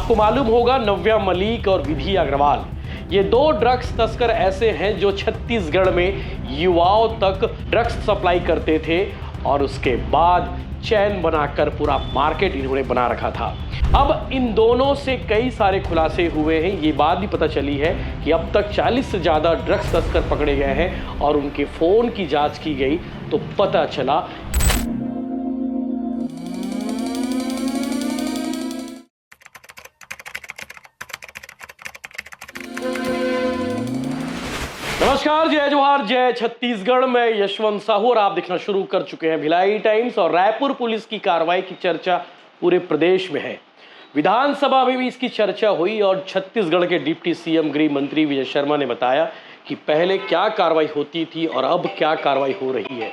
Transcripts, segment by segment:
आपको मालूम होगा नव्या मलिक और विधि अग्रवाल, ये दो ड्रग्स तस्कर ऐसे हैं जो छत्तीसगढ़ में युवाओं तक ड्रग्स सप्लाई करते थे और उसके बाद चैन बनाकर पूरा मार्केट इन्होंने बना रखा था। अब इन दोनों से कई सारे खुलासे हुए हैं। ये बात भी पता चली है कि अब तक 40 से ज़्यादा ड्रग्स तस्कर पकड़े गए हैं और उनके फ़ोन की जांच की गई तो पता चला। नमस्कार, जय जोहार, जय छत्तीसगढ़। मैं यशवंत साहू और आप देखना शुरू कर चुके हैं भिलाई टाइम्स। और रायपुर पुलिस की कार्रवाई की चर्चा पूरे प्रदेश में है। विधानसभा में भी इसकी चर्चा हुई और छत्तीसगढ़ के डिप्टी सीएम गृह मंत्री विजय शर्मा ने बताया कि पहले क्या कार्रवाई होती थी और अब क्या कार्रवाई हो रही है।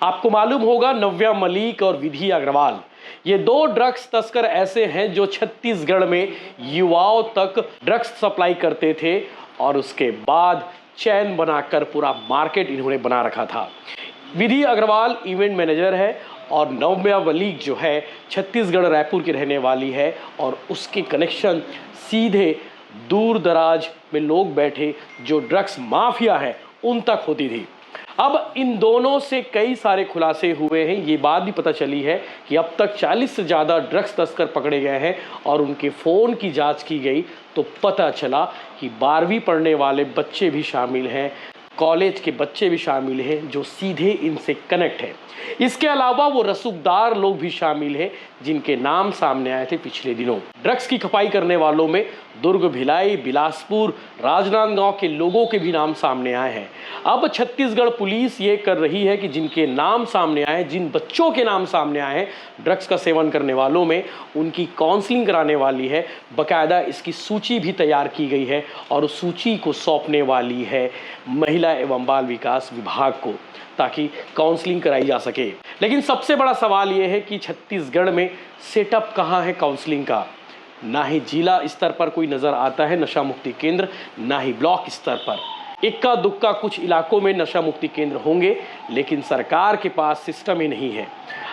आपको मालूम होगा नव्या मलिक और विधि अग्रवाल, ये दो ड्रग्स तस्कर ऐसे हैं जो छत्तीसगढ़ में युवाओं तक ड्रग्स सप्लाई करते थे और उसके बाद चैन बनाकर पूरा मार्केट इन्होंने बना रखा था। विधि अग्रवाल इवेंट मैनेजर है और नव्या मलिक जो है छत्तीसगढ़ रायपुर की रहने वाली है और उसके कनेक्शन सीधे दूर दराज में लोग बैठे जो ड्रग्स माफिया है उन तक होती थी। अब इन दोनों से कई सारे खुलासे हुए हैं। ये बात भी पता चली है कि अब तक 40 से ज़्यादा ड्रग्स तस्कर पकड़े गए हैं और उनके फ़ोन की जांच की गई तो पता चला कि 12वीं पढ़ने वाले बच्चे भी शामिल हैं, कॉलेज के बच्चे भी शामिल हैं जो सीधे इनसे कनेक्ट हैं। इसके अलावा वो रसूखदार लोग भी शामिल हैं जिनके नाम सामने आए थे पिछले दिनों। ड्रग्स की खपाई करने वालों में दुर्ग, भिलाई, बिलासपुर, राजनांदगांव के लोगों के भी नाम सामने आए हैं। अब छत्तीसगढ़ पुलिस ये कर रही है कि जिनके नाम सामने आए, जिन बच्चों के नाम सामने आए हैं ड्रग्स का सेवन करने वालों में, उनकी काउंसलिंग कराने वाली है। बाकायदा इसकी सूची भी तैयार की गई है और उस सूची को सौंपने वाली है महिला एवं बाल विकास विभाग को ताकि काउंसलिंग कराई जा सके। लेकिन सबसे बड़ा सवाल यह है कि छत्तीसगढ़ में सेटअप कहाँ है काउंसलिंग का। ना ही जिला स्तर पर कोई नज़र आता है नशा मुक्ति केंद्र, ना ही ब्लॉक स्तर पर। इक्का दुक्का कुछ इलाकों में नशा मुक्ति केंद्र होंगे लेकिन सरकार के पास सिस्टम ही नहीं है।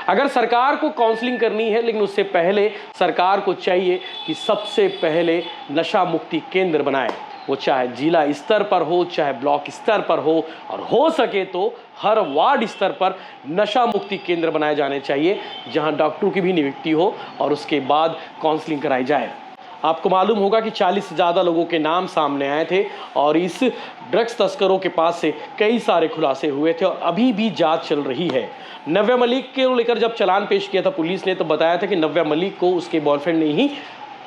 अगर सरकार को काउंसलिंग करनी है, लेकिन उससे पहले सरकार को चाहिए कि सबसे पहले नशा मुक्ति केंद्र बनाए, वो चाहे जिला स्तर पर हो चाहे ब्लॉक स्तर पर हो, और हो सके तो हर वार्ड स्तर पर नशा मुक्ति केंद्र बनाए जाने चाहिए जहां डॉक्टरों की भी नियुक्ति हो और उसके बाद काउंसलिंग कराई जाए। आपको मालूम होगा कि 40 से ज़्यादा लोगों के नाम सामने आए थे और इस ड्रग्स तस्करों के पास से कई सारे खुलासे हुए थे और अभी भी जांच चल रही है। नव्या मलिक के लेकर जब चालान पेश किया था पुलिस ने तो बताया था कि नव्या मलिक को उसके बॉयफ्रेंड ने ही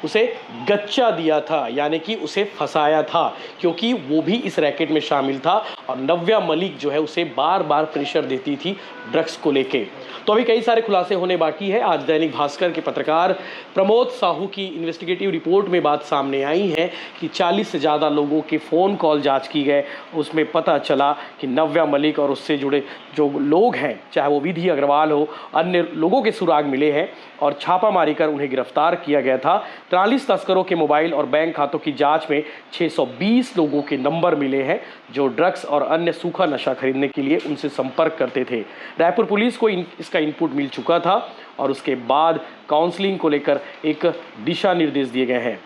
उसे गच्चा दिया था, यानी कि उसे फंसाया था, क्योंकि वो भी इस रैकेट में शामिल था और नव्या मलिक जो है उसे बार बार प्रेशर देती थी ड्रग्स को लेके। तो अभी कई सारे खुलासे होने बाकी है। आज दैनिक भास्कर के पत्रकार प्रमोद साहू की इन्वेस्टिगेटिव रिपोर्ट में बात सामने आई है कि 40 से ज़्यादा लोगों के फ़ोन कॉल जांच की गए। उसमें पता चला कि नव्या मलिक और उससे जुड़े जो लोग हैं, चाहे वो विधि अग्रवाल हो, अन्य लोगों के सुराग मिले हैं और छापामारी कर उन्हें गिरफ्तार किया गया था। 43 तस्करों के मोबाइल और बैंक खातों की जांच में 620 लोगों के नंबर मिले हैं जो ड्रग्स और अन्य सूखा नशा खरीदने के लिए उनसे संपर्क करते थे। रायपुर पुलिस को इसका इनपुट मिल चुका था और उसके बाद काउंसलिंग को लेकर एक दिशा निर्देश दिए गए हैं।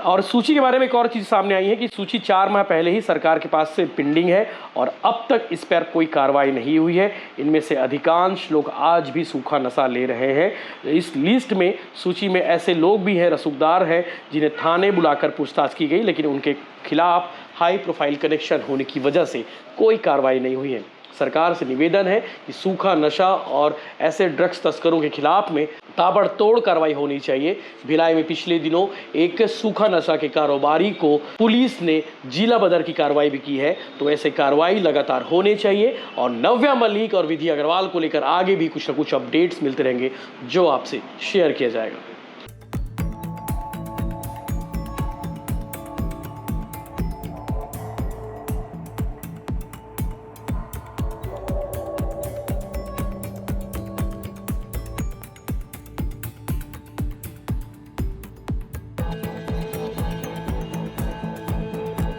और सूची के बारे में एक और चीज़ सामने आई है कि सूची 4 माह पहले ही सरकार के पास से पेंडिंग है और अब तक इस पर कोई कार्रवाई नहीं हुई है। इनमें से अधिकांश लोग आज भी सूखा नशा ले रहे हैं। इस लिस्ट में, सूची में ऐसे लोग भी हैं, रसूखदार हैं, जिन्हें थाने बुलाकर पूछताछ की गई लेकिन उनके खिलाफ हाई प्रोफाइल कनेक्शन होने की वजह से कोई कार्रवाई नहीं हुई है। सरकार से निवेदन है कि सूखा नशा और ऐसे ड्रग्स तस्करों के खिलाफ में ताबड़तोड़ कार्रवाई होनी चाहिए। भिलाई में पिछले दिनों एक सूखा नशा के कारोबारी को पुलिस ने जिला बदर की कार्रवाई भी की है, तो ऐसे कार्रवाई लगातार होने चाहिए। और नव्या मलिक और विधि अग्रवाल को लेकर आगे भी कुछ न कुछ अपडेट्स मिलते रहेंगे जो आपसे शेयर किया जाएगा।